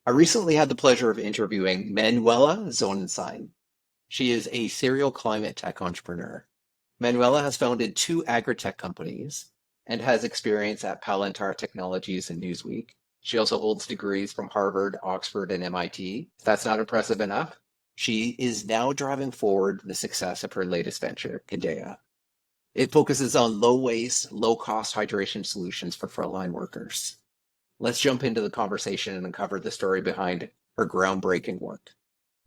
I recently had the pleasure of interviewing Manuela Zonenstein. She is a serial climate tech entrepreneur. Manuela has founded two agri-tech companies and has experience at Palantir Technologies and Newsweek. She also holds degrees from Harvard, Oxford, and MIT. If that's not impressive enough, she is now driving forward the success of her latest venture, Kadeya. It focuses on low waste, low cost hydration solutions for frontline workers. Let's jump into the conversation and uncover the story behind her groundbreaking work.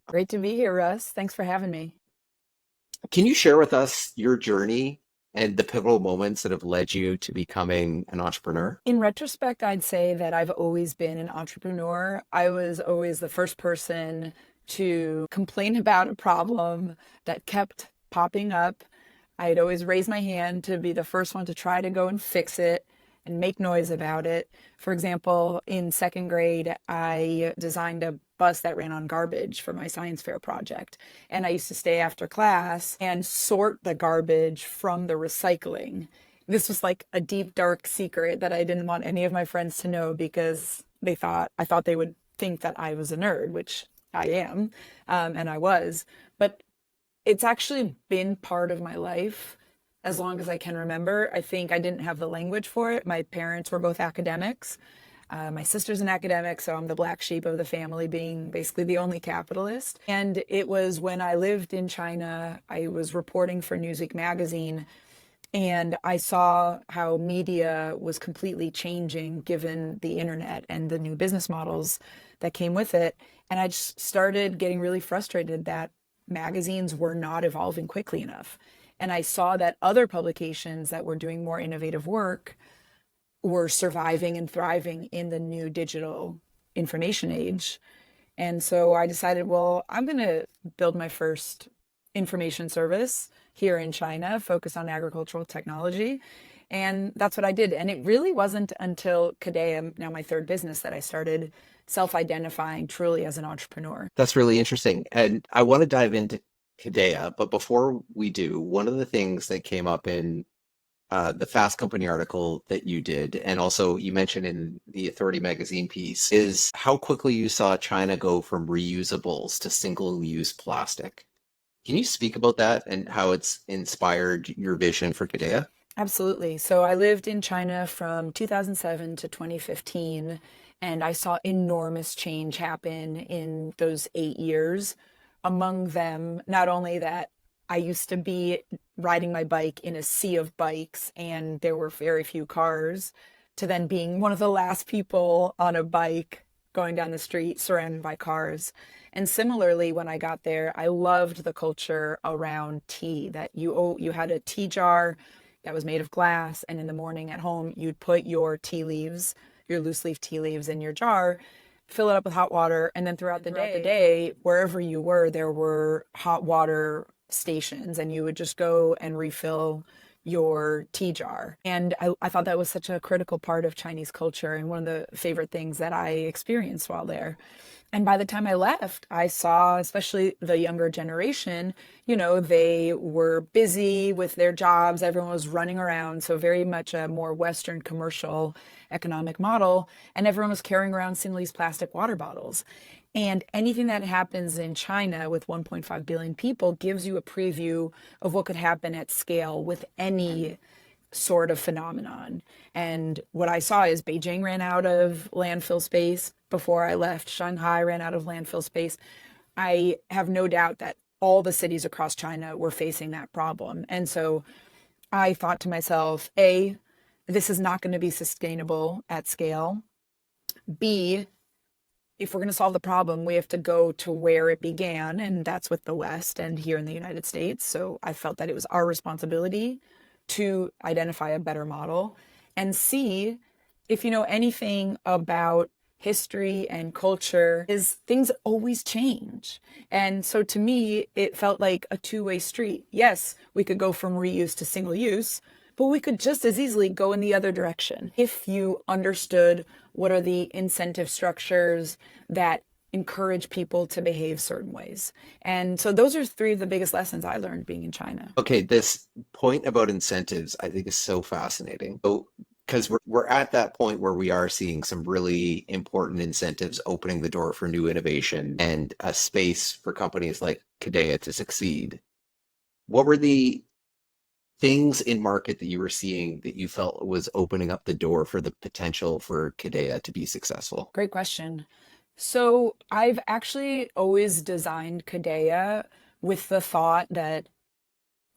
Great to be here, Russ. Thanks for having me. Can you share with us your journey and the pivotal moments that have led you to becoming an entrepreneur? In retrospect, I'd say that I've always been an entrepreneur. I was always the first person to complain about a problem that kept popping up. I'd always raise my hand to be the first one to try to go and fix it and make noise about it. For example, in second grade, I designed a bus that ran on garbage for my science fair project. And I used to stay after class and sort the garbage from the recycling. This was like a deep, dark secret that I didn't want any of my friends to know because I thought they would think that I was a nerd, which I am, and I was. But it's actually been part of my life as long as I can remember. I think I didn't have the language for it. My parents were both academics. My sister's an academic, so I'm the black sheep of the family, being basically the only capitalist. And it was when I lived in China, I was reporting for Newsweek magazine, and I saw how media was completely changing given the internet and the new business models that came with it. And I just started getting really frustrated that magazines were not evolving quickly enough. And I saw that other publications that were doing more innovative work were surviving and thriving in the new digital information age. And so I decided, well, I'm going to build my first information service here in China, focus on agricultural technology. And that's what I did. And it really wasn't until Kadeya, now my third business, that I started self-identifying truly as an entrepreneur. That's really interesting. And I want to dive into Kadeya, but before we do, one of the things that came up in the Fast Company article that you did, and also you mentioned in the Authority magazine piece, is how quickly you saw China go from reusables to single-use plastic. Can you speak about that and how it's inspired your vision for Kadeya? Absolutely. So I lived in China from 2007 to 2015, and I saw enormous change happen in those 8 years. Among them, not only that I used to be riding my bike in a sea of bikes and there were very few cars, to then being one of the last people on a bike going down the street surrounded by cars. And similarly, when I got there, I loved the culture around tea, that you had a tea jar that was made of glass, and in the morning at home, you'd put your tea leaves, your loose leaf tea leaves in your jar, fill it up with hot water, and then throughout the day, wherever you were, there were hot water stations, and you would just go and refill your tea jar. And I thought that was such a critical part of Chinese culture and one of the favorite things that I experienced while there. And by the time I left, I saw, especially the younger generation, they were busy with their jobs. Everyone was running around. So very much a more Western commercial economic model. And everyone was carrying around single-use plastic water bottles. And anything that happens in China with 1.5 billion people gives you a preview of what could happen at scale with any sort of phenomenon. And what I saw is Beijing ran out of landfill space before I left. Shanghai ran out of landfill space. I have no doubt that all the cities across China were facing that problem. And so I thought to myself, A, this is not going to be sustainable at scale. B, if we're going to solve the problem, we have to go to where it began, and that's with the West and here in the United States. So I felt that it was our responsibility to identify a better model. And C, if you know anything about history and culture, is things always change. And so to me, it felt like a two-way street. Yes, we could go from reuse to single use, but we could just as easily go in the other direction if you understood what are the incentive structures that encourage people to behave certain ways. And so those are three of the biggest lessons I learned being in China. Okay, this point about incentives I think is so fascinating. So because we're at that point where we are seeing some really important incentives opening the door for new innovation and a space for companies like Kadeya to succeed. What were the things in market that you were seeing that you felt was opening up the door for the potential for Kadeya to be successful? Great question. So I've actually always designed Kadeya with the thought that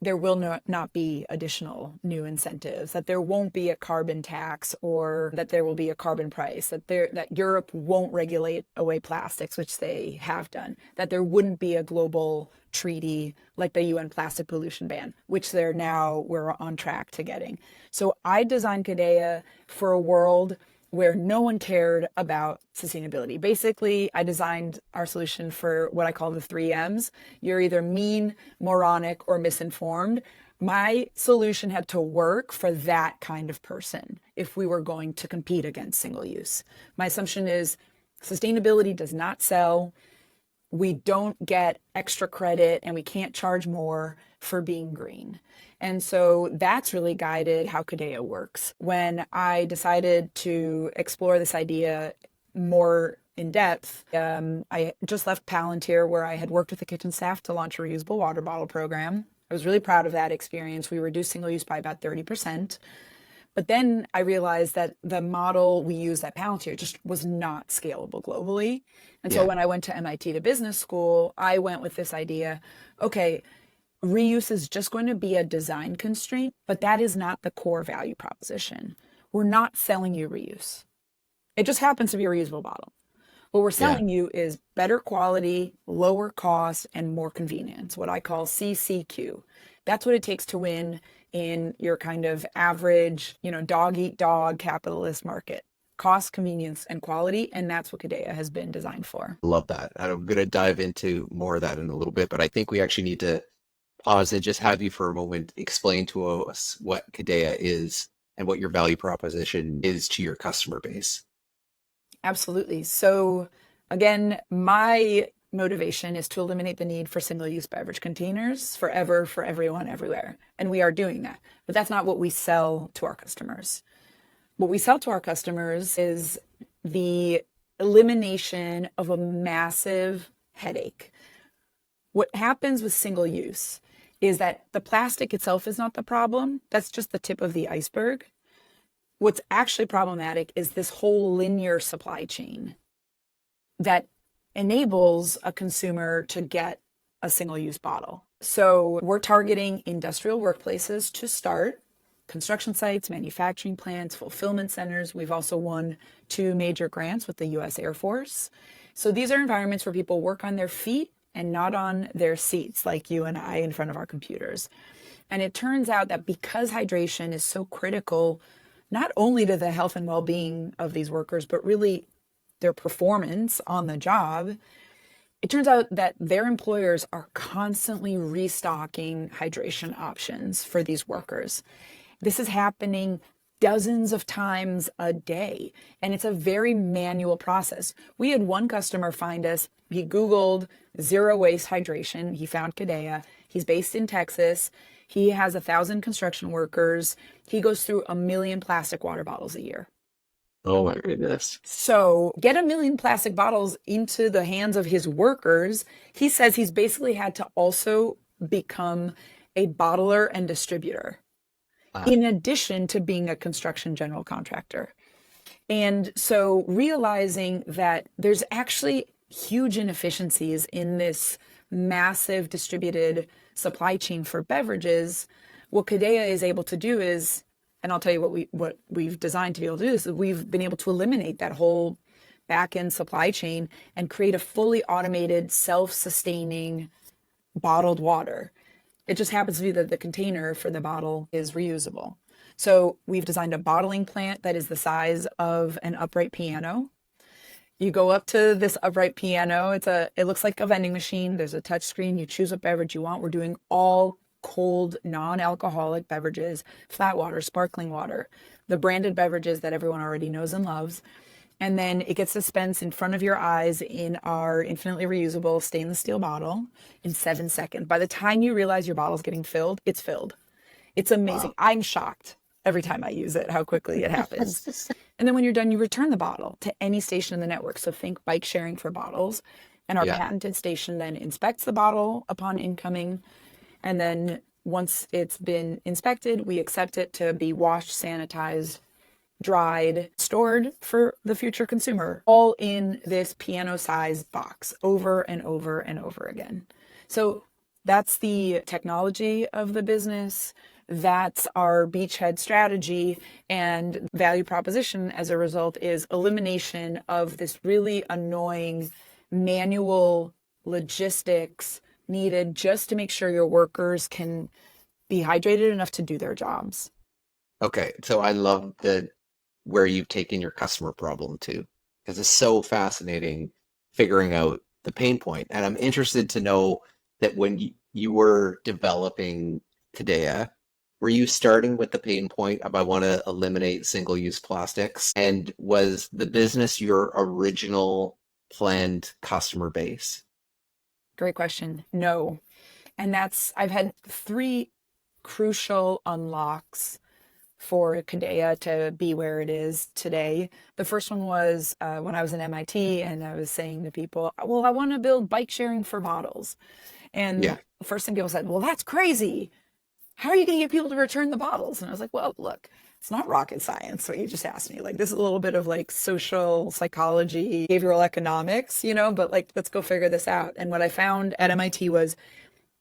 there will not be additional new incentives, that there won't be a carbon tax or that there will be a carbon price, that Europe won't regulate away plastics, which they have done, that there wouldn't be a global treaty like the UN plastic pollution ban, which we're on track to getting. So I designed Kadeya for a world where no one cared about sustainability. Basically, I designed our solution for what I call the 3 M's. You're either mean, moronic, or misinformed. My solution had to work for that kind of person if we were going to compete against single use. My assumption is sustainability does not sell. We don't get extra credit and we can't charge more for being green. And so that's really guided how Kadeya works. When I decided to explore this idea more in depth, I just left Palantir, where I had worked with the kitchen staff to launch a reusable water bottle program. I was really proud of that experience. We reduced single use by about 30%. But then I realized that the model we used at Palantir just was not scalable globally. And so Yeah. when I went to MIT to business school, I went with this idea, okay, reuse is just going to be a design constraint, but that is not the core value proposition. We're not selling you reuse. It just happens to be a reusable bottle. What we're Yeah. selling you is better quality, lower cost, and more convenience, what I call CCQ. That's what it takes to win in your kind of average, dog eat dog capitalist market. Cost, convenience, and quality. And that's what Kadeya has been designed for. Love that. I'm going to dive into more of that in a little bit, but I think we actually need to pause and just have you for a moment explain to us what Kadeya is and what your value proposition is to your customer base. Absolutely. So again, my motivation is to eliminate the need for single-use beverage containers forever, for everyone, everywhere. And we are doing that. But that's not what we sell to our customers. What we sell to our customers is the elimination of a massive headache. What happens with single use is that the plastic itself is not the problem. That's just the tip of the iceberg. What's actually problematic is this whole linear supply chain that enables a consumer to get a single-use bottle. So we're targeting industrial workplaces to start, construction sites, manufacturing plants, fulfillment centers. We've also won 2 major grants with the US Air Force. So these are environments where people work on their feet and not on their seats like you and I in front of our computers. And it turns out that because hydration is so critical, not only to the health and well-being of these workers, but really their performance on the job, it turns out that their employers are constantly restocking hydration options for these workers. This is happening dozens of times a day, and it's a very manual process. We had one customer find us. He Googled zero waste hydration. He found Kadeya. He's based in Texas. He has 1,000 construction workers. He goes through 1 million plastic water bottles a year. Oh my goodness. So get 1 million plastic bottles into the hands of his workers. He says he's basically had to also become a bottler and distributor, in addition to being a construction general contractor. And so realizing that there's actually huge inefficiencies in this massive distributed supply chain for beverages, what Kadeya is able to do is, and I'll tell you what we've designed to be able to do, is that we've been able to eliminate that whole back-end supply chain and create a fully automated, self-sustaining bottled water. It just happens to be that the container for the bottle is reusable. So we've designed a bottling plant that is the size of an upright piano. You go up to this upright piano. It looks like a vending machine. There's a touch screen. You choose what beverage you want. We're doing all cold, non-alcoholic beverages, flat water, sparkling water, the branded beverages that everyone already knows and loves. And then it gets dispensed in front of your eyes in our infinitely reusable stainless steel bottle in 7 seconds. By the time you realize your bottle's getting filled, it's filled. It's amazing. Wow. I'm shocked. every time I use it, how quickly it happens. And then when you're done, you return the bottle to any station in the network. So think bike sharing for bottles. And our Yeah. patented station then inspects the bottle upon incoming. And then once it's been inspected, we accept it to be washed, sanitized, dried, stored for the future consumer, all in this piano sized box over and over and over again. So that's the technology of the business. That's our beachhead strategy, and value proposition as a result is elimination of this really annoying manual logistics needed just to make sure your workers can be hydrated enough to do their jobs. Okay. So I love the where you've taken your customer problem to, because it's so fascinating figuring out the pain point. And I'm interested to know that when you were developing Kadeya, were you starting with the pain point of I want to eliminate single-use plastics? And was the business your original planned customer base? Great question. No. And I've had three crucial unlocks for Kadeya to be where it is today. The first one was when I was in MIT and I was saying to people, well, I want to build bike sharing for bottles. And Yeah. the first thing people said, well, that's crazy. How are you going to get people to return the bottles? And I was like, well, look, it's not rocket science, what you just asked me. Like, this is a little bit of like social psychology, behavioral economics, but like, let's go figure this out. And what I found at MIT was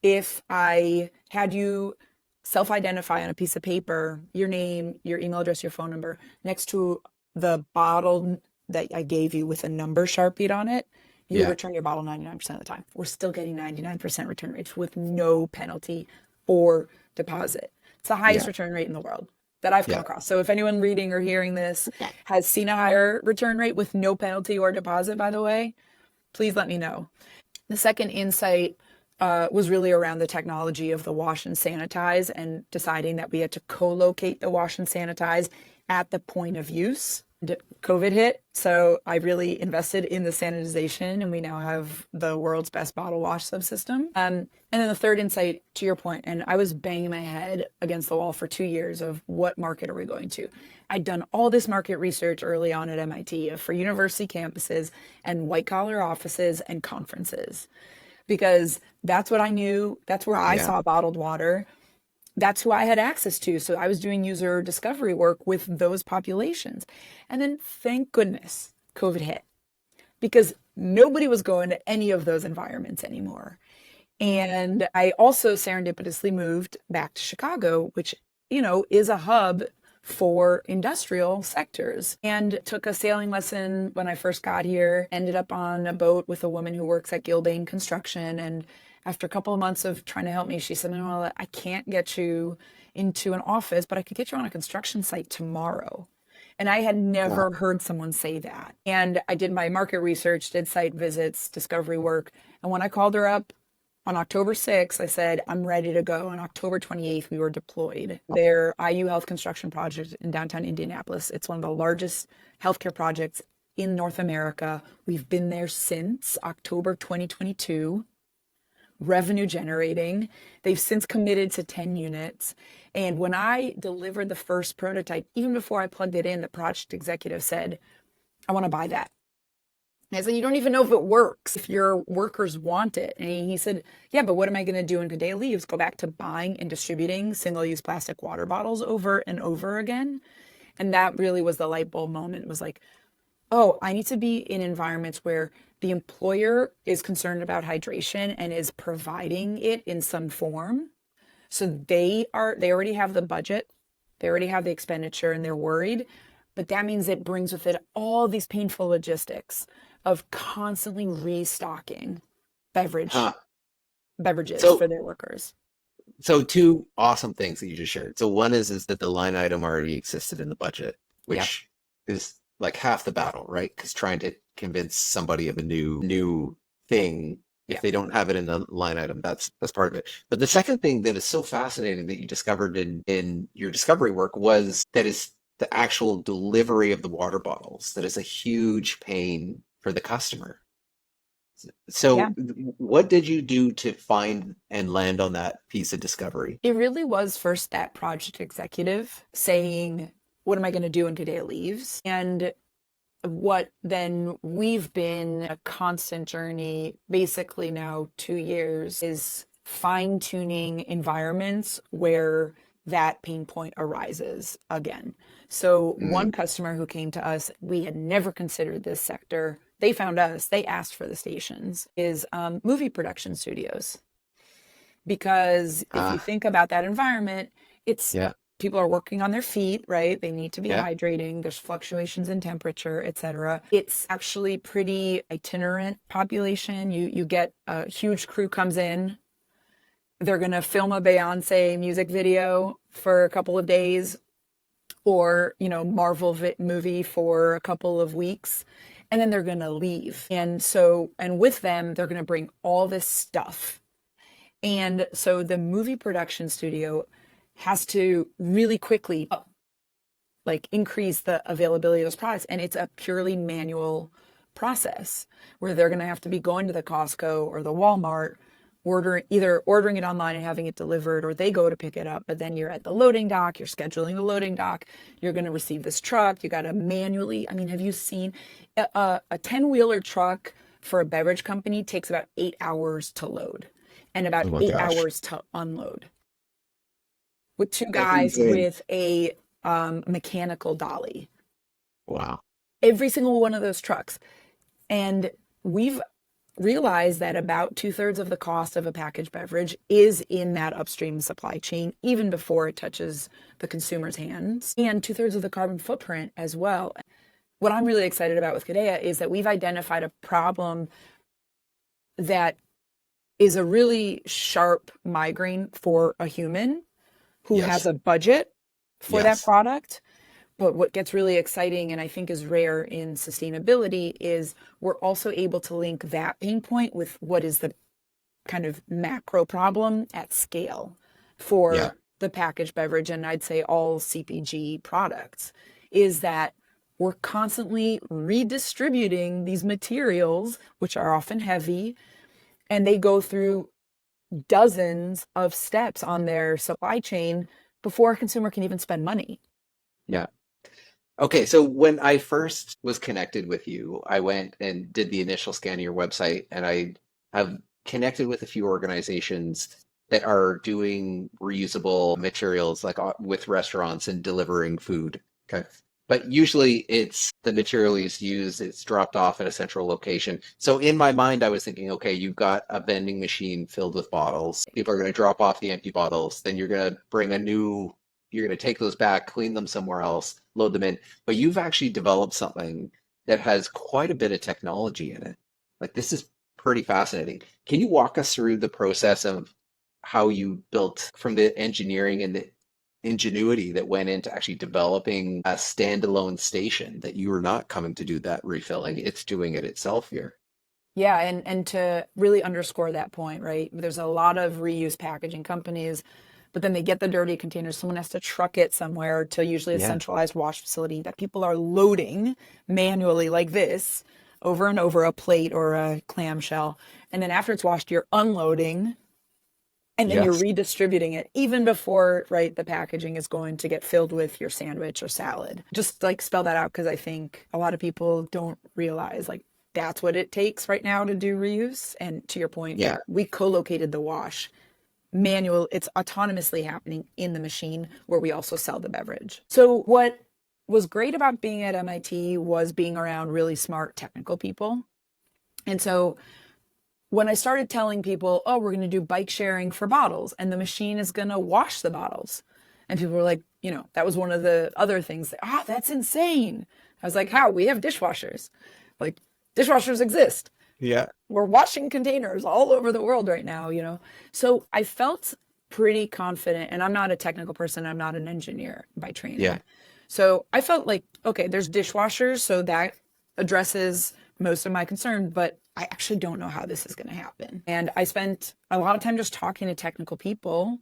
if I had you self-identify on a piece of paper, your name, your email address, your phone number, next to the bottle that I gave you with a number sharpied on it, you Yeah. return your bottle 99% of the time. We're still getting 99% return rates with no penalty or deposit. It's the highest Yeah. return rate in the world that I've come Yeah. across. So if anyone reading or hearing this has seen a higher return rate with no penalty or deposit, by the way, please let me know. The second insight was really around the technology of the wash and sanitize and deciding that we had to co-locate the wash and sanitize at the point of use. COVID hit, so I really invested in the sanitization, and we now have the world's best bottle wash subsystem. And then the third insight, to your point, and I was banging my head against the wall for 2 years of what market are we going to? I'd done all this market research early on at MIT for university campuses and white collar offices and conferences because that's what I knew. That's where I Yeah. saw bottled water. That's who I had access to. So I was doing user discovery work with those populations. And then thank goodness COVID hit because nobody was going to any of those environments anymore. And I also serendipitously moved back to Chicago, which, is a hub for industrial sectors, and took a sailing lesson when I first got here, ended up on a boat with a woman who works at Gilbane Construction. And after a couple of months of trying to help me, she said, no, I can't get you into an office, but I could get you on a construction site tomorrow. And I had never Wow. heard someone say that. And I did my market research, did site visits, discovery work. And when I called her up on October 6th, I said, I'm ready to go. On October 28th, we were deployed. Their IU Health construction project in downtown Indianapolis. It's one of the largest healthcare projects in North America. We've been there since October 2022, revenue generating. They've since committed to 10 units. And when I delivered the first prototype, even before I plugged it in, the project executive said, I want to buy that. And I said, you don't even know if it works, if your workers want it. And he said, yeah, but what am I going to do when Kadeya leaves? Go back to buying and distributing single-use plastic water bottles over and over again? And that really was the light bulb moment. It was like, oh, I need to be in environments where the employer is concerned about hydration and is providing it in some form. So they already have the budget, they already have the expenditure, and they're worried. But that means it brings with it all these painful logistics of constantly restocking Huh. beverages So for their workers. So two awesome things that you just shared. So one is that the line item already existed in the budget, Yep. which is like half the battle, right? Because trying to convince somebody of a new thing, if Yep. they don't have it in the line item, that's part of it. But the second thing that is so fascinating that you discovered in your discovery work was that is the actual delivery of the water bottles. That is a huge pain for the customer. So, Yeah, what did you do to find and land on that piece of discovery? it really was first that project executive saying, what am I going to do when Kadeya leaves? And what then we've been a constant journey, basically now 2 years, is fine tuning environments where that pain point arises again. So, one Mm, customer who came to us, we had never considered this sector. They found us, they asked for the stations, is movie production studios. Because if you ah, think about that environment, it's yeah, people are working on their feet, right? They need to be yeah. hydrating. There's fluctuations in temperature, etc. It's actually pretty itinerant population. You get a huge crew comes in. They're going to film a Beyonce music video for a couple of days or, Marvel movie for a couple of weeks and then they're going to leave. And with them, they're going to bring all this stuff. And so the movie production studio has to really quickly like increase the availability of those products. And it's a purely manual process where they're going to have to be going to the Costco or the Walmart, either ordering it online and having it delivered, or they go to pick it up. But then you're at the loading dock, you're scheduling the loading dock, you're going to receive this truck. You got to manually, I mean, have you seen a 10-wheeler truck for a beverage company takes about 8 hours to load and about Oh my eight gosh, hours to unload with two that's guys insane. with a mechanical dolly. Wow. Every single one of those trucks. And we've realized that about 2/3 of the cost of a packaged beverage is in that upstream supply chain, even before it touches the consumer's hands, and 2/3 of the carbon footprint as well. What I'm really excited about with Kadeya is that we've identified a problem that is a really sharp migraine for a human who has Yes. a budget for that Yes. product. But what gets really exciting and I think is rare in sustainability is we're also able to link that pain point with what is the kind of macro problem at scale Yeah. for the packaged beverage and I'd say all CPG products is that we're constantly redistributing these materials, which are often heavy, and they go through dozens of steps on their supply chain before a consumer can even spend money. Yeah. Okay, so when I first was connected with you, I went and did the initial scan of your website, and I have connected with a few organizations that are doing reusable materials, like with restaurants and delivering food. Okay. But usually it's the material is used, it's dropped off at a central location. So in my mind, I was thinking, okay, you've got a vending machine filled with bottles. People are going to drop off the empty bottles. Then you're going to take those back, clean them somewhere else, load them in. But you've actually developed something that has quite a bit of technology in it. Like this is pretty fascinating. Can you walk us through the process of how you built from the engineering and the ingenuity that went into actually developing a standalone station that you were not coming to do that refilling, it's doing it itself here. Yeah, and to really underscore that point, right? There's a lot of reuse packaging companies, but then they get the dirty containers. Someone has to truck it somewhere to usually a Yeah. centralized wash facility that people are loading manually like this over and over a plate or a clamshell. And then after it's washed, you're unloading and then you're Yes. redistributing it even before, right, the packaging is going to get filled with your sandwich or salad. Just like spell that out because I think a lot of people don't realize like that's what it takes right now to do reuse. And to your point, yeah, Yeah. we co-located the wash manual, it's autonomously happening in the machine where we also sell the beverage. So what was great about being at MIT was being around really smart technical people. And so when I started telling people, oh, we're going to do bike sharing for bottles and the machine is going to wash the bottles. And people were like, that was one of the other things that, that's insane. I was like, how? We have dishwashers. Like, dishwashers exist. Yeah. We're washing containers all over the world right now. So I felt pretty confident, and I'm not a technical person, I'm not an engineer by Yeah. training. So I felt like, okay, there's dishwashers, so that addresses most of my concern, but I actually don't know how this is going to happen. And I spent a lot of time just talking to technical people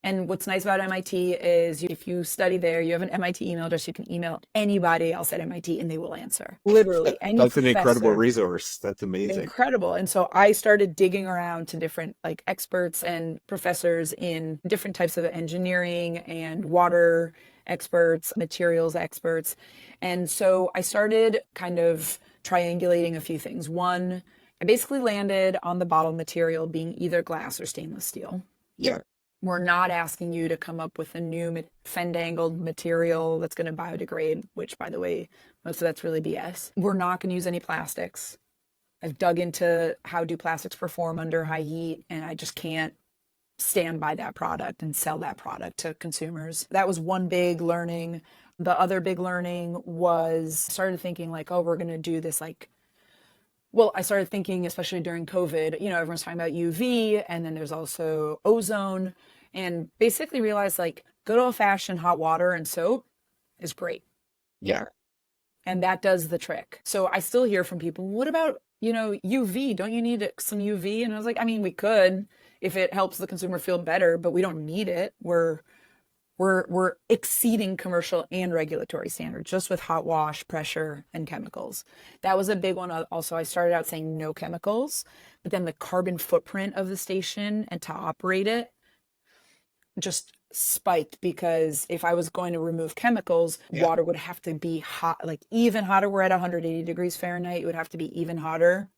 And what's nice about MIT is if you study there, you have an MIT email address, you can email anybody else at MIT and they will answer. Literally, any That's an incredible professor. resource. That's amazing. Incredible. And so I started digging around to different like experts and professors in different types of engineering and water experts, materials experts. And so I started kind of triangulating a few things. One, I basically landed on the bottle material being either glass or stainless steel. Yeah. We're not asking you to come up with a new fend-angled material that's going to biodegrade, which, by the way, most of that's really BS. We're not going to use any plastics. I've dug into how do plastics perform under high heat, and I just can't stand by that product and sell that product to consumers. That was one big learning. The other big learning was started thinking like, oh, we're going to do this like, well, I started thinking, especially during COVID, everyone's talking about UV, and then there's also ozone, and basically realized like good old fashioned hot water and soap is great. Yeah. And that does the trick. So I still hear from people, what about, UV? Don't you need some UV? And I was like, I mean, we could if it helps the consumer feel better, but we don't need it. We're exceeding commercial and regulatory standards just with hot wash, pressure, and chemicals. That was a big one. Also, I started out saying no chemicals, but then the carbon footprint of the station and to operate it just spiked, because if I was going to remove chemicals, water would have to be hot, like even hotter. We're at 180 degrees Fahrenheit. It would have to be even hotter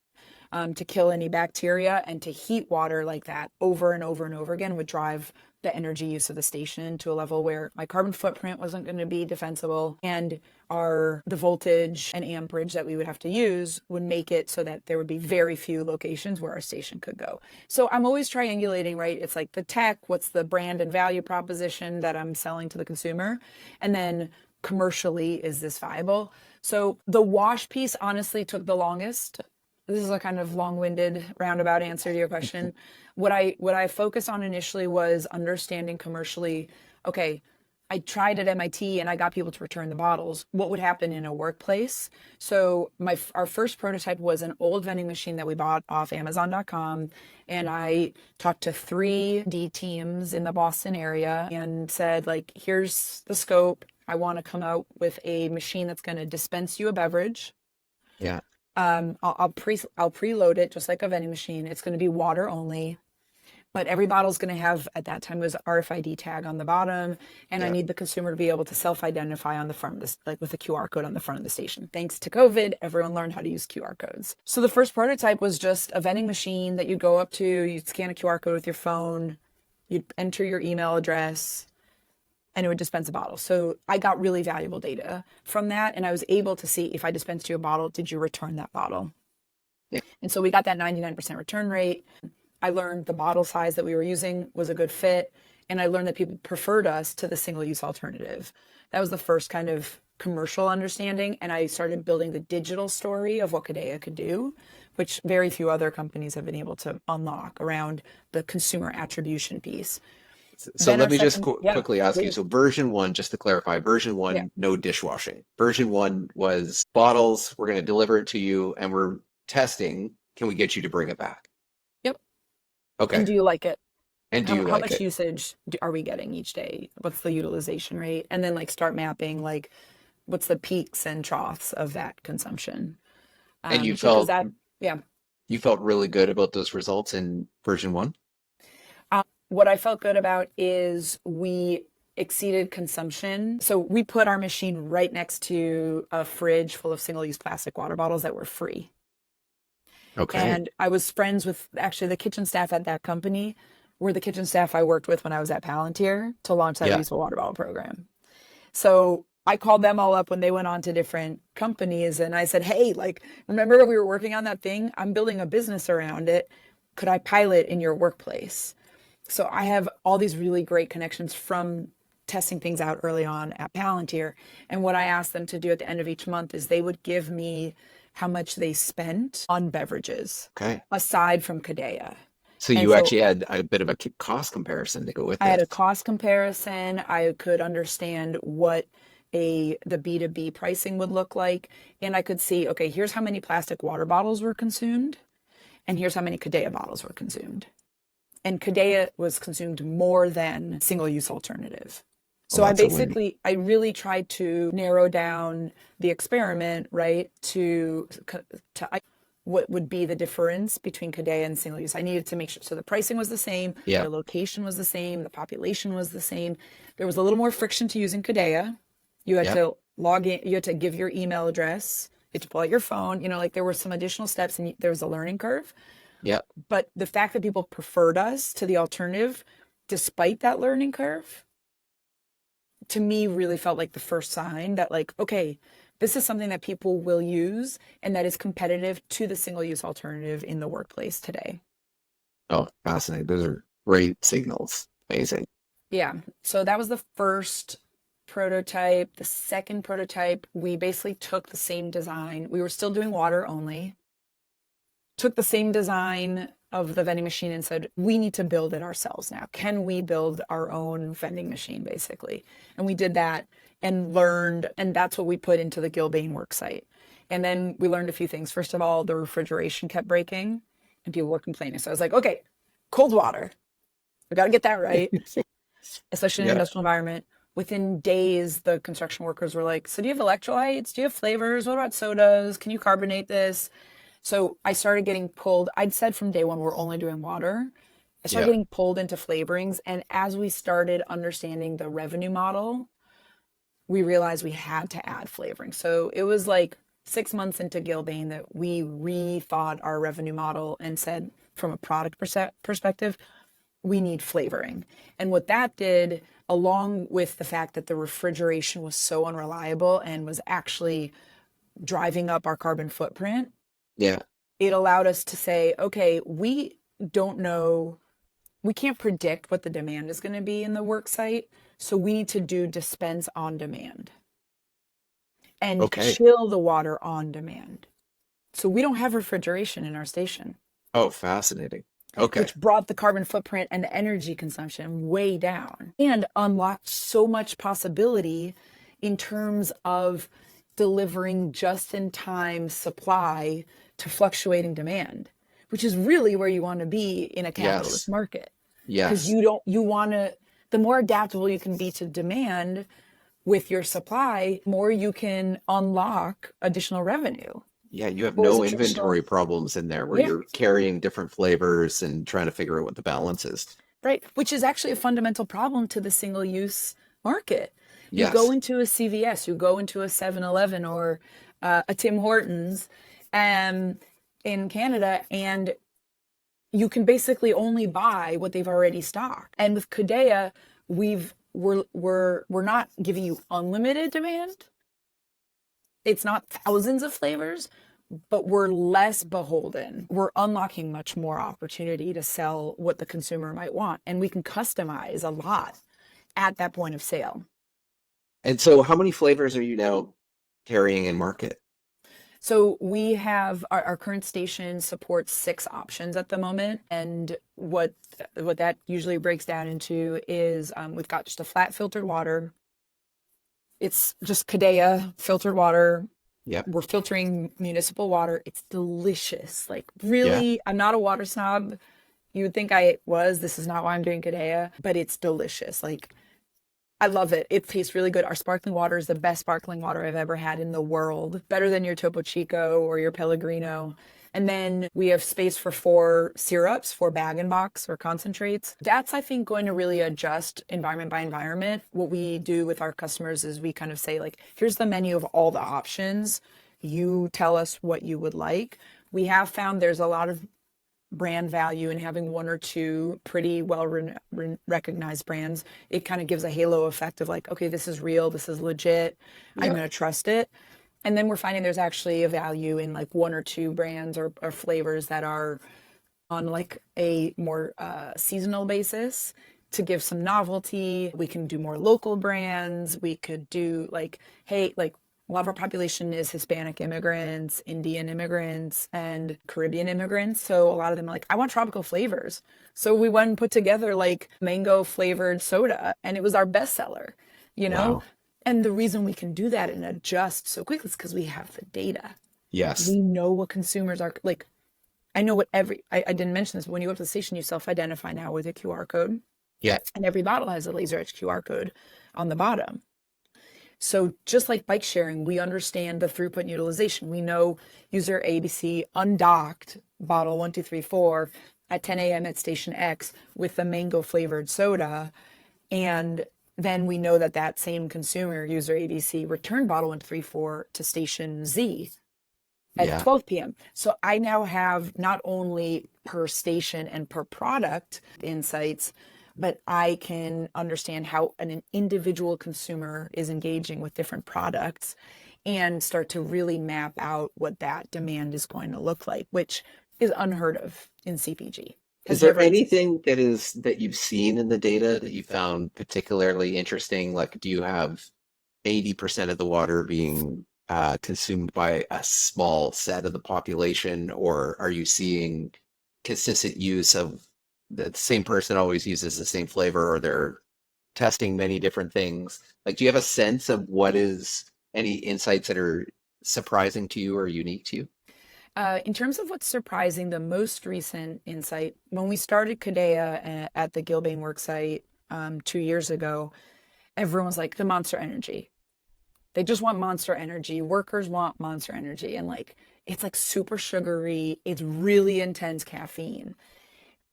to kill any bacteria, and to heat water like that over and over and over again would drive the energy use of the station to a level where my carbon footprint wasn't going to be defensible, and the voltage and amperage that we would have to use would make it so that there would be very few locations where our station could go. So I'm always triangulating, right? It's like the tech, what's the brand and value proposition that I'm selling to the consumer? And then commercially, is this viable? So the wash piece honestly took the longest. This is a kind of long-winded roundabout answer to your question. What I focused on initially was understanding commercially, okay, I tried at MIT and I got people to return the bottles. What would happen in a workplace? So our first prototype was an old vending machine that we bought off Amazon.com. And I talked to 3D teams in the Boston area and said, like, here's the scope. I want to come out with a machine that's going to dispense you a beverage. Yeah. I'll preload it just like a vending machine. It's going to be water only, but every bottle is going to have, at that time, it was RFID tag on the bottom, and I need the consumer to be able to self-identify on the front of this, like with a QR code on the front of the station. Thanks to COVID, everyone learned how to use QR codes. So the first prototype was just a vending machine that you'd go up to, you'd scan a QR code with your phone, you'd enter your email address, and it would dispense a bottle. So I got really valuable data from that, and I was able to see, if I dispensed you a bottle, did you return that bottle? Yeah. And so we got that 99% return rate. I learned the bottle size that we were using was a good fit, and I learned that people preferred us to the single-use alternative. That was the first kind of commercial understanding, and I started building the digital story of what Kadeya could do, which very few other companies have been able to unlock around the consumer attribution piece. So Then let me just second, quickly ask you. please. So version one, just to clarify, version one, no dishwashing. Version one was bottles. We're going to deliver it to you, and we're testing. Can we get you to bring it back? Yep. Okay. And do you like it? And do you How like much it? usage are we getting each day? What's the utilization rate? And then like start mapping like what's the peaks and troughs of that consumption. And you Because felt you felt really good about those results in version one? What I felt good about is we exceeded consumption. So we put our machine right next to a fridge full of single-use plastic water bottles that were free. Okay. And I was friends with actually the kitchen staff at that company, were the kitchen staff I worked with when I was at Palantir to launch that reusable water bottle program. So I called them all up when they went on to different companies, and I said, hey, like, remember we were working on that thing? I'm building a business around it. Could I pilot in your workplace? So I have all these really great connections from testing things out early on at Palantir. And what I asked them to do at the end of each month is they would give me how much they spent on beverages, aside from Kadeya. So you actually had a bit of a cost comparison to go with it. I had a cost comparison. I could understand what the B2B pricing would look like. And I could see, okay, here's how many plastic water bottles were consumed, and here's how many Kadeya bottles were consumed. And Kadeya was consumed more than single-use alternative. Well, So that's a win. I really tried to narrow down the experiment, right, to what would be the difference between Kadeya and single use. I needed to make sure, so the pricing was the same, Yeah. the location was the same, the population was the same. There was a little more friction to using Kadeya. You had Yeah. to log in, you had to give your email address, you had to pull out your phone, like there were some additional steps and there was a learning curve. Yeah. But the fact that people preferred us to the alternative, despite that learning curve, to me really felt like the first sign that like, okay, this is something that people will use and that is competitive to the single-use alternative in the workplace today. Oh, fascinating. Those are great signals. Amazing. Yeah. So that was the first prototype. The second prototype, we basically took the same design. We were still doing water only. Took the same design of the vending machine and said, we need to build it ourselves now. Can we build our own vending machine, basically? And we did that and learned, and that's what we put into the Gilbane worksite. And then we learned a few things. First of all, the refrigeration kept breaking and people were complaining. So I was like, okay, cold water. We got to get that right, especially in an Yeah. industrial environment. Within days, the construction workers were like, so do you have electrolytes? Do you have flavors? What about sodas? Can you carbonate this? So I started getting pulled. I'd said from day one, we're only doing water. I started Yeah. getting pulled into flavorings. And as we started understanding the revenue model, we realized we had to add flavoring. So it was like 6 months into Gilbane that we rethought our revenue model and said, from a product perspective, we need flavoring. And what that did, along with the fact that the refrigeration was so unreliable and was actually driving up our carbon footprint, Yeah. it allowed us to say, okay, we don't know, we can't predict what the demand is going to be in the work site. So we need to do dispense-on-demand and Okay. chill the water on demand. So we don't have refrigeration in our station, Oh, fascinating. Okay. which brought the carbon footprint and the energy consumption way down and unlocked so much possibility in terms of delivering just-in-time supply to fluctuating demand, which is really where you want to be in a capitalist Yes. market. Because Yes. you want to, the more adaptable you can be to demand with your supply, more you can unlock additional revenue. Yeah, you have Whereas no a traditional, inventory problems in there where yeah, you're carrying different flavors and trying to figure out what the balance is. right. Which is actually a fundamental problem to the single use market. You go Yes. into a CVS, you go into a 7-Eleven or a Tim Hortons in Canada, and you can basically only buy what they've already stocked. And with Kadeya, we're not giving you unlimited demand. It's not thousands of flavors, but we're less beholden. We're unlocking much more opportunity to sell what the consumer might want. And we can customize a lot at that point of sale. And so how many flavors are you now carrying in market? So we have our current station supports 6 options at the moment. And what that usually breaks down into is we've got just a flat filtered water. It's just Kadeya filtered water. Yep. We're filtering municipal water. It's delicious. Like Yeah. really, I'm not a water snob. You would think I was. This is not why I'm doing Kadeya, but it's delicious. Like I love it. It tastes really good. Our sparkling water is the best sparkling water I've ever had in the world. Better than your Topo Chico or your Pellegrino. And then we have space for 4 syrups, 4 bag-in-box or concentrates. That's, I think, going to really adjust environment by environment. What we do with our customers is we kind of say, like, here's the menu of all the options. You tell us what you would like. We have found there's a lot of brand value in having 1 or 2 pretty well recognized brands. It kind of gives a halo effect of like, okay, this is real, this is legit, I'm Yeah. going to trust it. And then we're finding there's actually a value in like 1 or 2 brands or flavors that are on like a more seasonal basis to give some novelty. We can do more local brands. We could do like, hey, like a lot of our population is Hispanic immigrants, Indian immigrants, and Caribbean immigrants. So a lot of them are like, I want tropical flavors. So we went and put together like mango flavored soda, and it was our bestseller, you know? Wow. And the reason we can do that and adjust so quickly is because we have the data. Yes. We know what consumers are like. I know I didn't mention this, but when you go up to the station, you self-identify now with a QR code, Yeah. and every bottle has a laser etched QR code on the bottom. So just like bike sharing, we understand the throughput and utilization. We know user ABC undocked bottle 1234 at 10 a.m. at station X with the mango flavored soda. And then we know that that same consumer, user ABC, returned bottle 134 to station Z at Yeah. 12 p.m. So I now have not only per station and per product insights, but I can understand how an individual consumer is engaging with different products and start to really map out what that demand is going to look like, which is unheard of in CPG. Is Has there never anything that you've seen in the data that you found particularly interesting? Like, do you have 80% of the water being consumed by a small set of the population, or are you seeing consistent use of the same person always uses the same flavor, or they're testing many different things? Like, do you have a sense of what is any insights that are surprising to you or unique to you? In terms of what's surprising, the most recent insight, when we started Kadeya at the Gilbane worksite 2 years ago, everyone was like, the Monster Energy. They just want Monster Energy. Workers want Monster Energy. And like, it's like super sugary. It's really intense caffeine.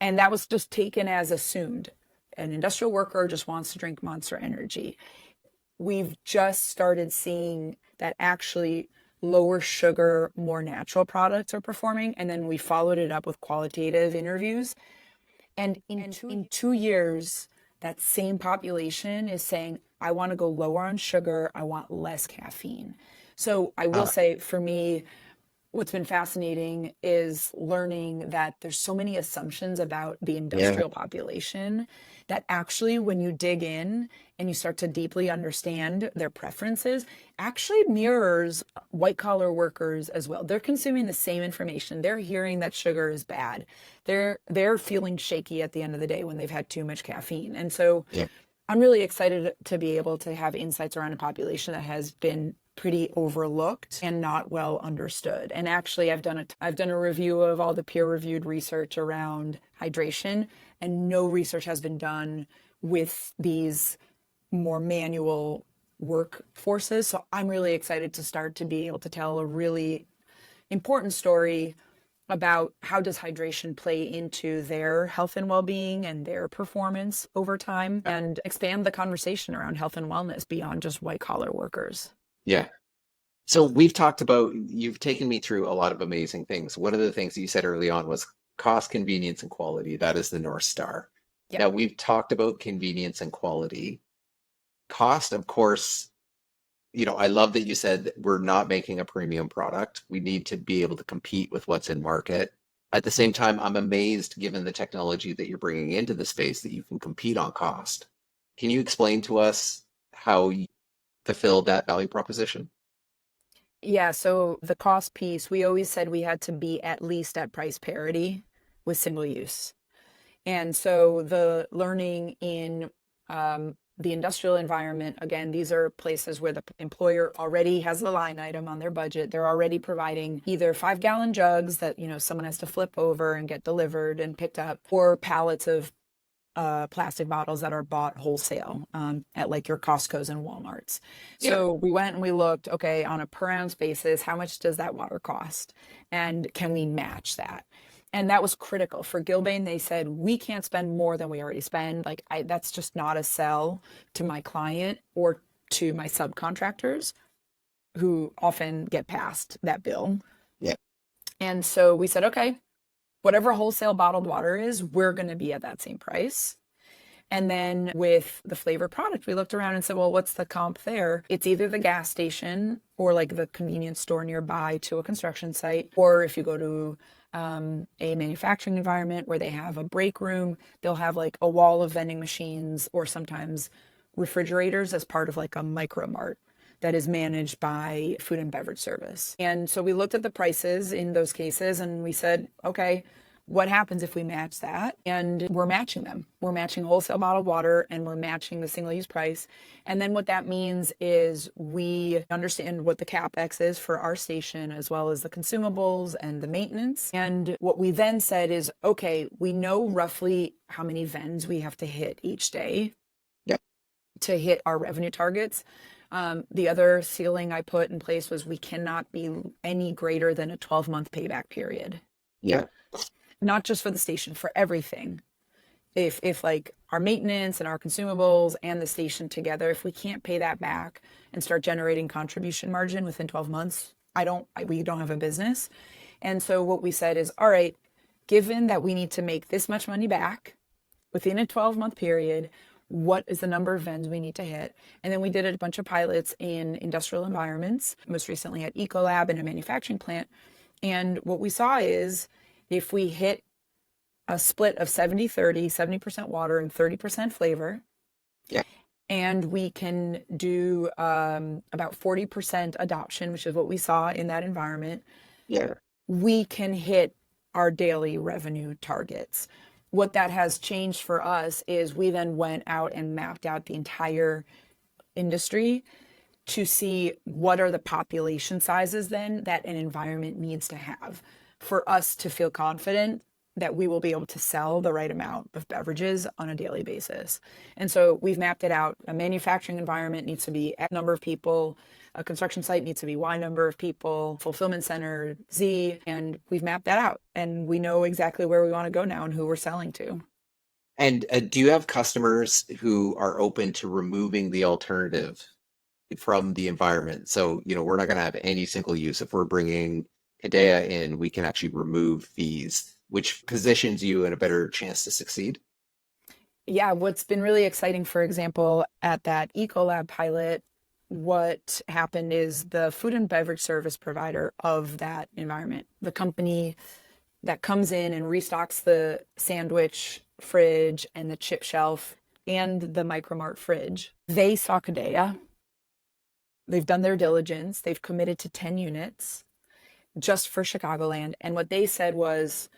And that was just taken as assumed. An industrial worker just wants to drink Monster Energy. We've just started seeing that actually lower sugar, more natural products are performing. And then we followed it up with qualitative interviews. And in 2 years, that same population is saying, I want to go lower on sugar, I want less caffeine. So I will Uh, say for me, what's been fascinating is learning that there's so many assumptions about the yeah, industrial population that actually when you dig in and you start to deeply understand their preferences actually mirrors white collar workers as well. They're consuming the same information. They're hearing that sugar is bad. They're feeling shaky at the end of the day when they've had too much caffeine. And so yeah. I'm really excited to be able to have insights around a population that has been pretty overlooked and not well understood. And actually, I've done a review of all the peer-reviewed research around hydration, and no research has been done with these more manual workforces. So I'm really excited to start to be able to tell a really important story about how does hydration play into their health and well-being and their performance over time, and expand the conversation around health and wellness beyond just white collar workers. Yeah. So we've talked about, you've taken me through a lot of amazing things. One of the things that you said early on was cost, convenience, and quality. That is the North Star. Yep. Now we've talked about convenience and quality. Cost, of course, I love that you said that we're not making a premium product. We need to be able to compete with what's in market. At the same time, I'm amazed, given the technology that you're bringing into the space, that you can compete on cost. Can you explain to us how you fulfill that value proposition? Yeah, so the cost piece, we always said we had to be at least at price parity with single use. And so the learning in the industrial environment, again, these are places where the employer already has a line item on their budget. They're already providing either 5-gallon jugs that, someone has to flip over and get delivered and picked up, or pallets of plastic bottles that are bought wholesale at like your Costco's and Walmart's. Yeah. So we went and we looked, okay, on a per ounce basis, how much does that water cost? And can we match that? And that was critical for Gilbane. They said, we can't spend more than we already spend. Like, that's just not a sell to my client or to my subcontractors who often get past that bill. Yeah. And so we said, okay, whatever wholesale bottled water is, we're going to be at that same price. And then with the flavor product, we looked around and said, well, what's the comp there? It's either the gas station or like the convenience store nearby to a construction site. Or if you go to a manufacturing environment where they have a break room, they'll have like a wall of vending machines or sometimes refrigerators as part of like a micro mart that is managed by food and beverage service. And so we looked at the prices in those cases and we said, okay, what happens if we match that? And we're matching them. We're matching wholesale bottled water and we're matching the single use price. And then what that means is we understand what the CapEx is for our station, as well as the consumables and the maintenance. And what we then said is, okay, we know roughly how many vends we have to hit each day to hit our revenue targets. The other ceiling I put in place was we cannot be any greater than a 12-month payback period. Yeah. Not just for the station, for everything. If like our maintenance and our consumables and the station together, if we can't pay that back and start generating contribution margin within 12 months, we don't have a business. And so what we said is, all right, given that we need to make this much money back within a 12-month period, what is the number of vends we need to hit? And then we did a bunch of pilots in industrial environments, most recently at Ecolab in a manufacturing plant. And what we saw is if we hit a split of 70-30, 70% water and 30% flavor, and we can do about 40% adoption, which is what we saw in that environment, we can hit our daily revenue targets. What that has changed for us is we then went out and mapped out the entire industry to see what are the population sizes then that an environment needs to have for us to feel confident that we will be able to sell the right amount of beverages on a daily basis. And so we've mapped it out. A manufacturing environment needs to be X number of people. A construction site needs to be Y number of people. Fulfillment center, Z. And we've mapped that out. And we know exactly where we want to go now and who we're selling to. And do you have customers who are open to removing the alternative from the environment? So, we're not going to have any single use. If we're bringing Kadeya in, we can actually remove fees, which positions you in a better chance to succeed. Yeah, what's been really exciting, for example, at that Ecolab pilot, what happened is the food and beverage service provider of that environment, the company that comes in and restocks the sandwich fridge and the chip shelf and the micromart fridge, they saw Kadeya. They've done their diligence. They've committed to 10 units just for Chicagoland. And what they said was,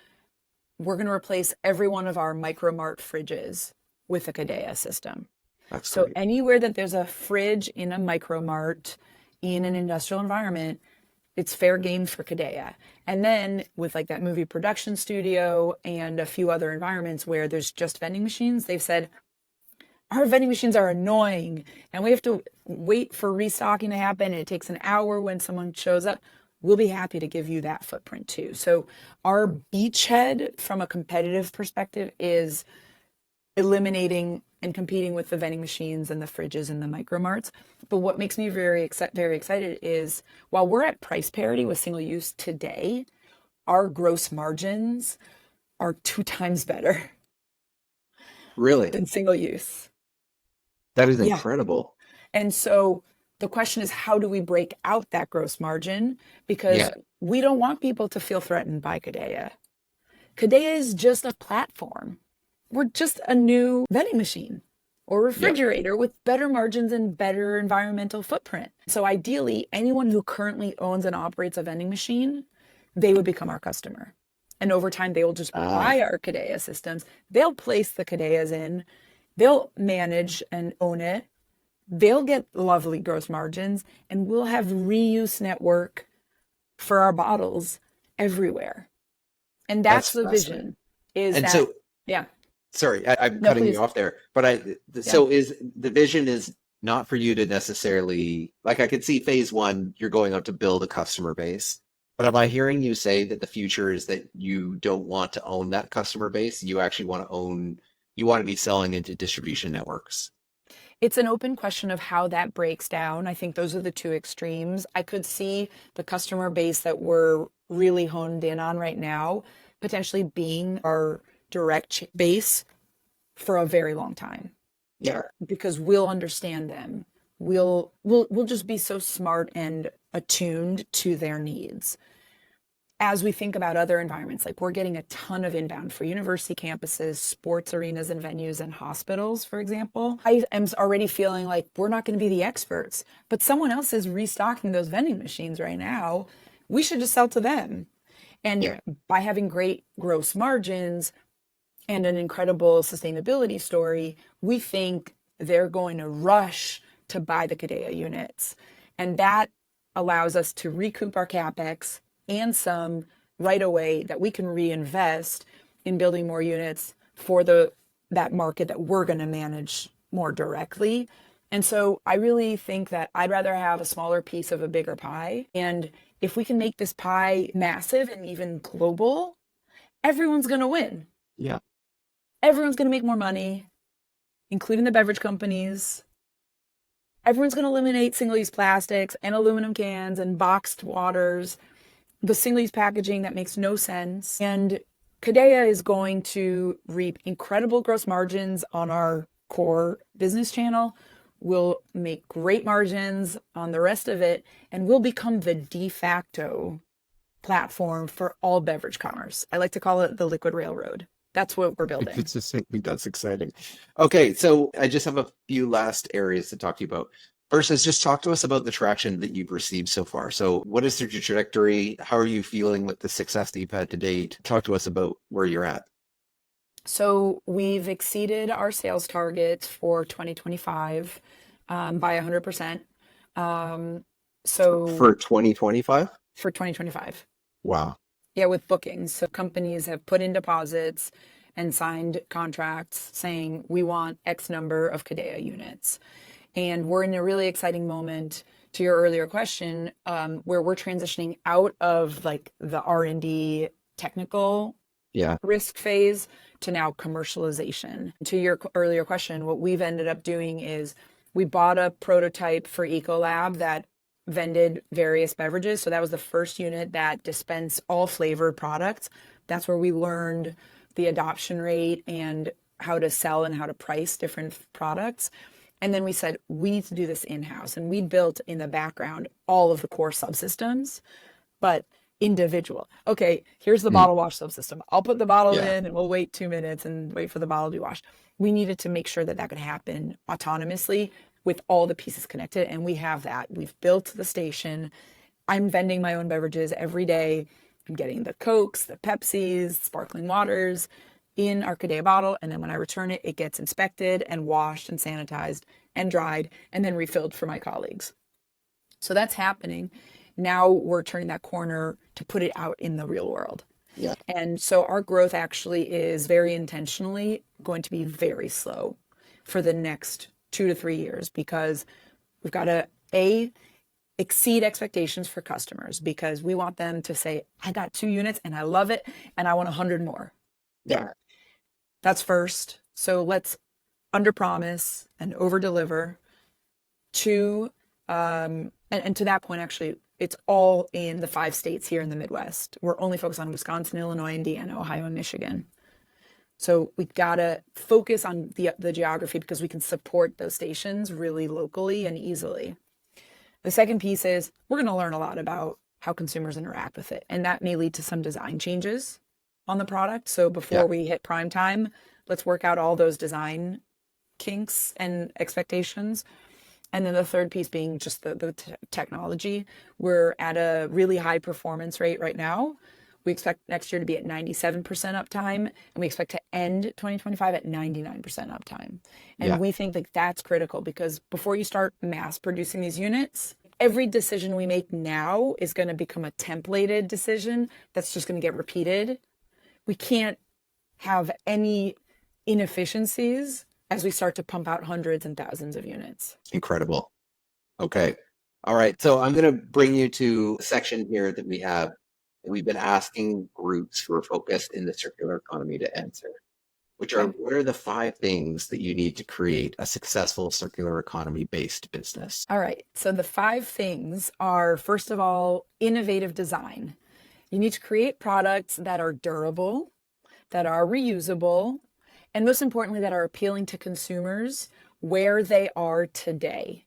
we're going to replace every one of our micromart fridges with a Kadeya system. That's so great. Anywhere that there's a fridge in a micromart in an industrial environment, it's fair game for Kadeya. And then with like that movie production studio and a few other environments where there's just vending machines, they've said, our vending machines are annoying and we have to wait for restocking to happen. And it takes an hour when someone shows up. We'll be happy to give you that footprint too. So our beachhead from a competitive perspective is eliminating and competing with the vending machines and the fridges and the micromarts. But what makes me very excited is while we're at price parity with single use today, our gross margins are 2 times better. Really? Than single use. That is incredible. And so the question is, how do we break out that gross margin? Because we don't want people to feel threatened by Kadeya. Kadeya is just a platform. We're just a new vending machine or refrigerator with better margins and better environmental footprint. So ideally, anyone who currently owns and operates a vending machine, they would become our customer. And over time, they will just buy our Kadeya systems. They'll place the Kadeyas in. They'll manage and own it. They'll get lovely gross margins, and we'll have reuse network for our bottles everywhere. And that's the vision. Sorry, I'm cutting you off there, but so is the vision is not for you to necessarily, like I could see phase 1, you're going out to build a customer base. But am I hearing you say that the future is that you don't want to own that customer base? You actually want to be selling into distribution networks? It's an open question of how that breaks down. I think those are the 2 extremes. I could see the customer base that we're really honed in on right now potentially being our direct base for a very long time. Yeah. Because we'll understand them. We'll just be so smart and attuned to their needs. As we think about other environments, like we're getting a ton of inbound for university campuses, sports arenas and venues and hospitals, for example. I am already feeling like we're not going to be the experts, but someone else is restocking those vending machines right now. We should just sell to them. And Yeah. by having great gross margins and an incredible sustainability story, we think they're going to rush to buy the Kadeya units. And that allows us to recoup our capex and some right away that we can reinvest in building more units for that market that we're going to manage more directly. And so I really think that I'd rather have a smaller piece of a bigger pie. And if we can make this pie massive and even global, everyone's going to win. Yeah. Everyone's going to make more money, including the beverage companies. Everyone's going to eliminate single-use plastics and aluminum cans and boxed waters, the single-use packaging that makes no sense. And Kadeya is going to reap incredible gross margins on our core business channel. We'll make great margins on the rest of it, and we'll become the de facto platform for all beverage commerce. I like to call it the liquid railroad. That's what we're building. It's just, that's exciting. Okay, so I just have a few last areas to talk to you about. First is just talk to us about the traction that you've received so far. So what is your trajectory? How are you feeling with the success that you've had to date? Talk to us about where you're at. So we've exceeded our sales targets for 2025 by 100%. So For 2025? for 2025. Wow. Yeah, with bookings. So companies have put in deposits and signed contracts saying we want X number of Kadeya units. And we're in a really exciting moment to your earlier question, where we're transitioning out of like the R&D technical Yeah. risk phase to now commercialization. To your earlier question, what we've ended up doing is we bought a prototype for Ecolab that vended various beverages. So that was the first unit that dispensed all flavored products. That's where we learned the adoption rate and how to sell and how to price different products. And then we said, we need to do this in-house. And we built in the background all of the core subsystems, but individual. Okay, here's the bottle wash subsystem. I'll put the bottle Yeah. in and we'll wait 2 minutes and wait for the bottle to be washed. We needed to make sure that that could happen autonomously with all the pieces connected. And we have that. We've built the station. I'm vending my own beverages every day. I'm getting the Cokes, the Pepsis, sparkling waters in our Kadeya bottle. And then when I return it, it gets inspected and washed and sanitized and dried and then refilled for my colleagues. So that's happening. Now we're turning that corner to put it out in the real world. Yeah. And so our growth actually is very intentionally going to be very slow for the next 2 to 3 years, because we've got to exceed expectations for customers, because we want them to say, I got 2 units and I love it and I want 100 more. Yeah. That's first. So let's underpromise and overdeliver. 2, and to that point, actually, it's all in the 5 states here in the Midwest. We're only focused on Wisconsin, Illinois, Indiana, Ohio, and Michigan. So we gotta focus on the geography, because we can support those stations really locally and easily. The second piece is we're gonna learn a lot about how consumers interact with it. And that may lead to some design changes on the product. So before we hit prime time, let's work out all those design kinks and expectations. And then the third piece being just the technology. We're at a really high performance rate right now. We expect next year to be at 97% uptime, and we expect to end 2025 at 99% uptime. And we think that that's critical, because before you start mass producing these units, every decision we make now is going to become a templated decision that's just going to get repeated. We can't have any inefficiencies as we start to pump out hundreds and thousands of units. Incredible. Okay. All right. So I'm going to bring you to a section here that we have. We've been asking groups who are focused in the circular economy to answer, which are, what are the 5 things that you need to create a successful circular economy based business? All right. So the 5 things are, first of all, innovative design. You need to create products that are durable, that are reusable, and most importantly, that are appealing to consumers where they are today.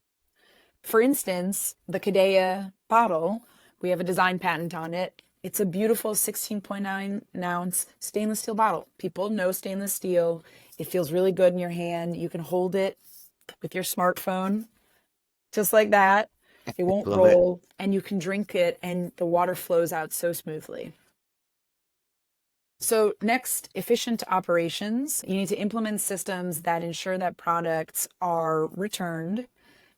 For instance, the Kadeya bottle, we have a design patent on it. It's a beautiful 16.9 ounce stainless steel bottle. People know stainless steel. It feels really good in your hand. You can hold it with your smartphone, just like that. It won't roll, and you can drink it, and the water flows out so smoothly. So next, efficient operations. You need to implement systems that ensure that products are returned,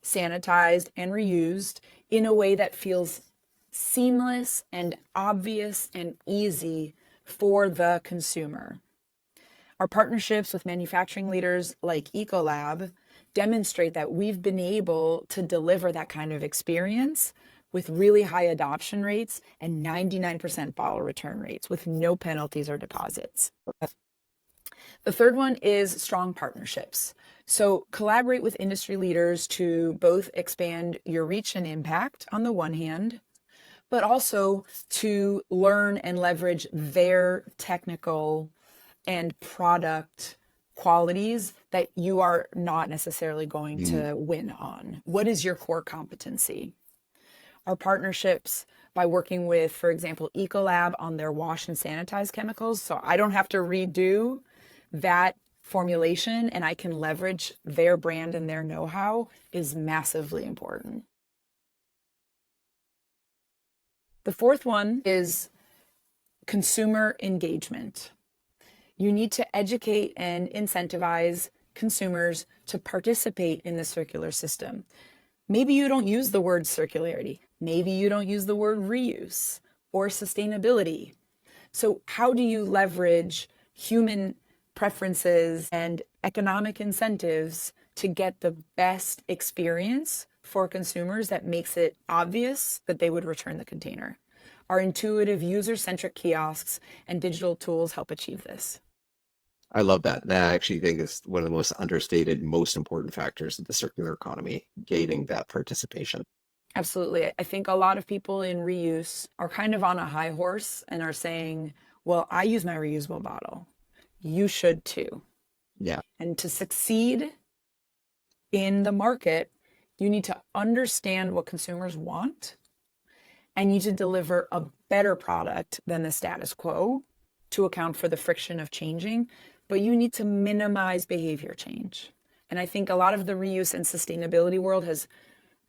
sanitized, and reused in a way that feels seamless and obvious and easy for the consumer. Our partnerships with manufacturing leaders like Ecolab demonstrate that we've been able to deliver that kind of experience with really high adoption rates and 99% bottle return rates with no penalties or deposits. The third one is strong partnerships. So collaborate with industry leaders to both expand your reach and impact on the one hand, but also to learn and leverage their technical and product qualities that you are not necessarily going to win on. What is your core competency? Our partnerships by working with, for example, Ecolab on their wash and sanitize chemicals. So I don't have to redo that formulation and I can leverage their brand and their know-how is massively important. The fourth one is consumer engagement. You need to educate and incentivize consumers to participate in the circular system. Maybe you don't use the word circularity. Maybe you don't use the word reuse or sustainability. So how do you leverage human preferences and economic incentives to get the best experience for consumers that makes it obvious that they would return the container? Our intuitive user-centric kiosks and digital tools help achieve this. I love that. That I actually think is one of the most understated, most important factors of the circular economy, gaining that participation. Absolutely. I think a lot of people in reuse are kind of on a high horse and are saying, well, I use my reusable bottle. You should too. Yeah. And to succeed in the market, you need to understand what consumers want and you need to deliver a better product than the status quo to account for the friction of changing, but you need to minimize behavior change. And I think a lot of the reuse and sustainability world has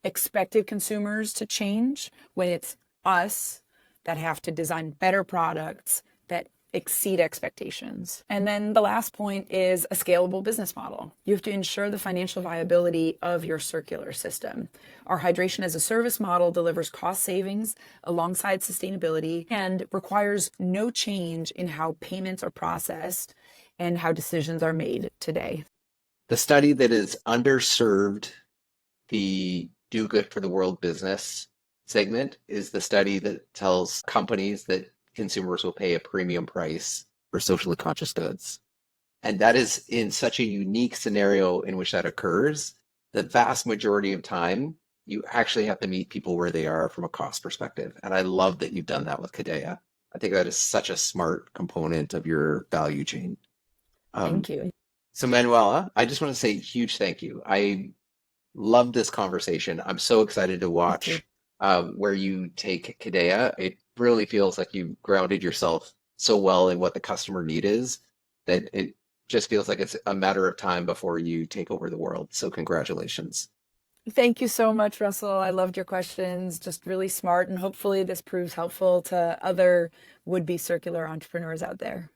expected consumers to change when it's us that have to design better products that exceed expectations. And then the last point is a scalable business model. You have to ensure the financial viability of your circular system. Our hydration as a service model delivers cost savings alongside sustainability and requires no change in how payments are processed and how decisions are made today. The study that is underserved the do good for the world business segment is the study that tells companies that consumers will pay a premium price for socially conscious goods. And that is in such a unique scenario in which that occurs. The vast majority of time, you actually have to meet people where they are from a cost perspective. And I love that you've done that with Kadeya. I think that is such a smart component of your value chain. Thank you. So Manuela, I just want to say a huge thank you. I love this conversation. I'm so excited to watch where you take Kadeya. It really feels like you grounded yourself so well in what the customer need is that it just feels like it's a matter of time before you take over the world. So congratulations. Thank you so much, Russell. I loved your questions, just really smart, and hopefully this proves helpful to other would-be circular entrepreneurs out there.